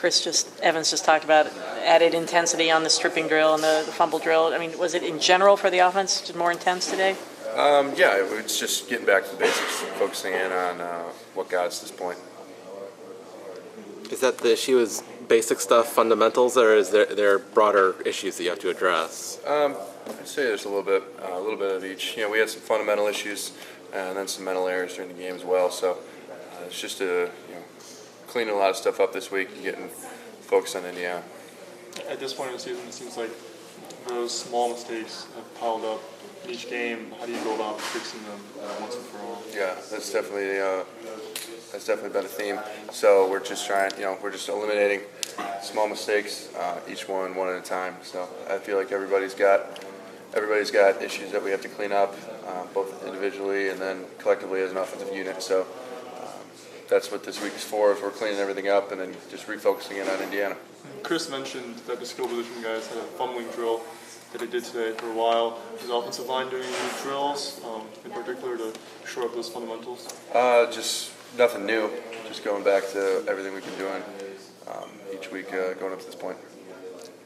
Evans just talked about added intensity on the stripping drill and the fumble drill. I mean, was it in general for the offense just more intense today? Yeah, it's just getting back to the basics, focusing in on what got us to this point. Is that the issue is basic stuff, fundamentals, or is there broader issues that you have to address? I'd say there's a little bit of each. You know, we had some fundamental issues and then some mental errors during the game as well. So it's just cleaning a lot of stuff up this week and getting focused on Indiana. At this point in the season, it seems like those small mistakes have piled up in each game. How do you go about fixing them once and for all? Yeah, that's definitely been a theme. So we're just we're just eliminating small mistakes, each one at a time. So I feel like everybody's got issues that we have to clean up, both individually and then collectively as an offensive unit. So that's what this week is for. Is we're cleaning everything up and then just refocusing in on Indiana. Chris mentioned that the skill position guys had a fumbling drill that they did today for a while. Is the offensive line doing any drills in particular to shore up those fundamentals? Just nothing new. Just going back to everything we've been doing each week going up to this point.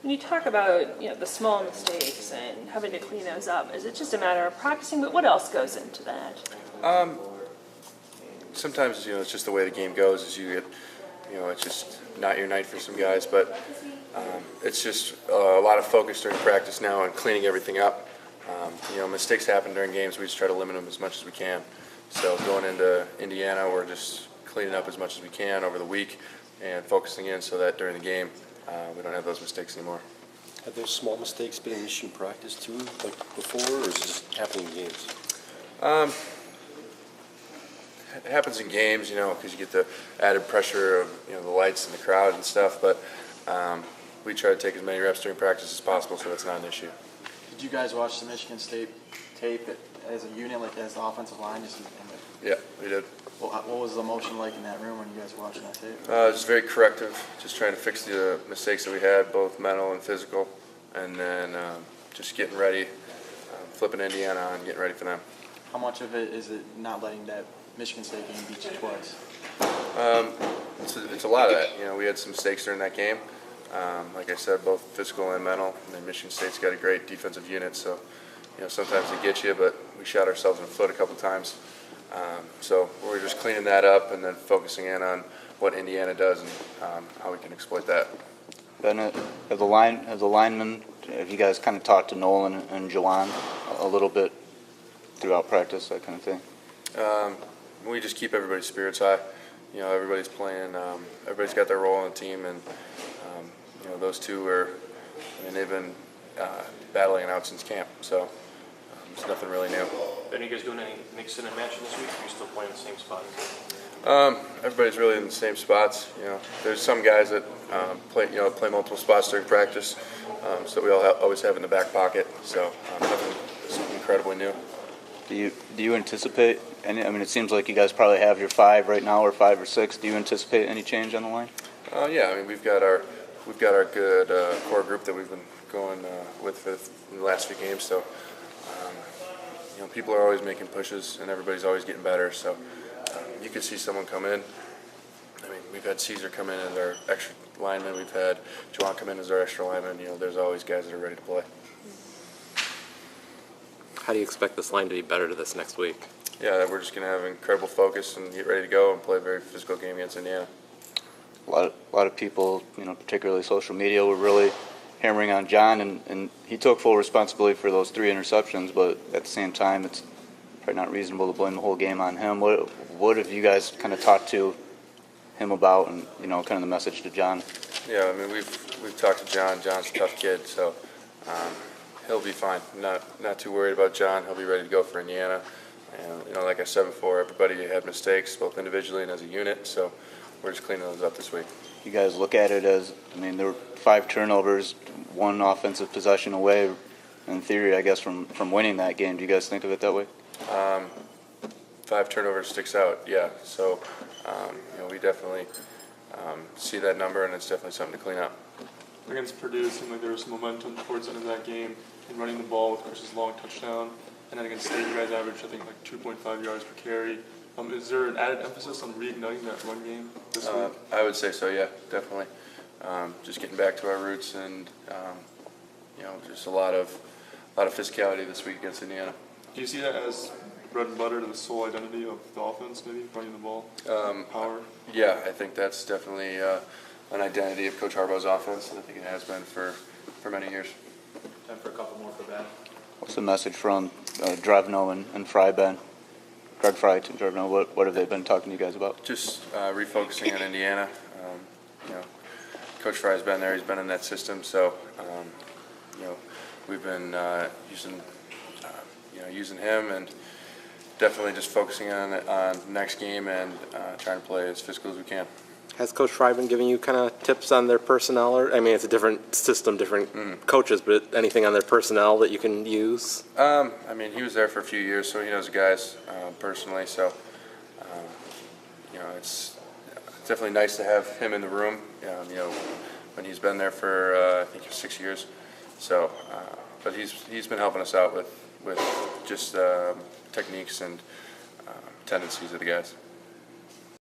When you talk about the small mistakes and having to clean those up, is it just a matter of practicing? But what else goes into that? Sometimes it's just the way the game goes. Is you get it's just not your night for some guys, but it's just a lot of focus during practice now on cleaning everything up. Mistakes happen during games. We just try to limit them as much as we can. So going into Indiana, we're just cleaning up as much as we can over the week and focusing in so that during the game we don't have those mistakes anymore. Have those small mistakes been an issue in practice too, like before, or is it just happening in games? It happens in games, because you get the added pressure of the lights and the crowd and stuff. But we try to take as many reps during practice as possible, so that's not an issue. Did you guys watch the Michigan State tape as a unit, like as the offensive line? Yeah, we did. What was the emotion like in that room when you guys were watching that tape? Just very corrective, just trying to fix the mistakes that we had, both mental and physical, and then just getting ready, flipping Indiana on, getting ready for them. How much of it is it not letting that Michigan State game beat you twice? It's a lot of that. We had some mistakes during that game. Like I said, both physical and mental. And then Michigan State's got a great defensive unit, so sometimes they get you, but we shot ourselves in the foot a couple times. So we're just cleaning that up and then focusing in on what Indiana does and how we can exploit that. Ben, have the linemen, have you guys kind of talked to Nolan and Jawan a little bit throughout practice, that kind of thing? We just keep everybody's spirits high. Everybody's playing. Everybody's got their role on the team, and those two they've been battling it out since camp. So it's nothing really new. Are you guys doing any mixing and matching this week? Or are you still playing the same spots? Everybody's really in the same spots. There's some guys that play multiple spots during practice, so we always have in the back pocket. So nothing incredibly new. Do you anticipate any? I mean, it seems like you guys probably have your 5 right now, or 5 or 6. Do you anticipate any change on the line? Yeah, I mean we've got our good core group that we've been going with in the last few games. So people are always making pushes, and everybody's always getting better. So you could see someone come in. I mean, we've had Caesar come in as our extra lineman. We've had Juwan come in as our extra lineman. There's always guys that are ready to play. How do you expect this line to be better to this next week? Yeah, we're just going to have incredible focus and get ready to go and play a very physical game against Indiana. A lot of people, particularly social media, were really hammering on John, and he took full responsibility for those 3 interceptions, but at the same time, it's probably not reasonable to blame the whole game on him. What have you guys kind of talked to him about, and kind of the message to John? Yeah, I mean we've talked to John. John's a tough kid, so he'll be fine. Not too worried about John. He'll be ready to go for Indiana. And like I said before, everybody had mistakes, both individually and as a unit. So we're just cleaning those up this week. You guys look at it as, there were 5 turnovers, 1 offensive possession away, in theory, I guess, from winning that game. Do you guys think of it that way? 5 turnovers sticks out, yeah. So, we definitely see that number, and it's definitely something to clean up. Against Purdue, it seemed like there was some momentum towards the end of that game in running the ball with Chris's long touchdown. And then against State, you guys averaged, I think, like 2.5 yards per carry. Is there an added emphasis on reigniting that run game this week? I would say so, yeah, definitely. just getting back to our roots and, just a lot of physicality this week against Indiana. Do you see that as bread and butter to the sole identity of the offense, maybe running the ball, power? Yeah, I think that's definitely an identity of Coach Harbaugh's offense, and I think it has been for many years. Time for a couple more for Ben. What's the message from Drevno and Fry, Ben? Greg Fry to Drevno, what have they been talking to you guys about? Just refocusing on Indiana. Coach Fry's been there; he's been in that system, so we've been using him and definitely just focusing on next game and trying to play as physical as we can. Has Coach Fry been giving you kind of tips on their personnel? Or, I mean, it's a different system, different coaches, but anything on their personnel that you can use? I mean, he was there for a few years, so he knows the guys personally. So, it's definitely nice to have him in the room. When he's been there for I think 6 years. So, but he's been helping us out with just techniques and tendencies of the guys.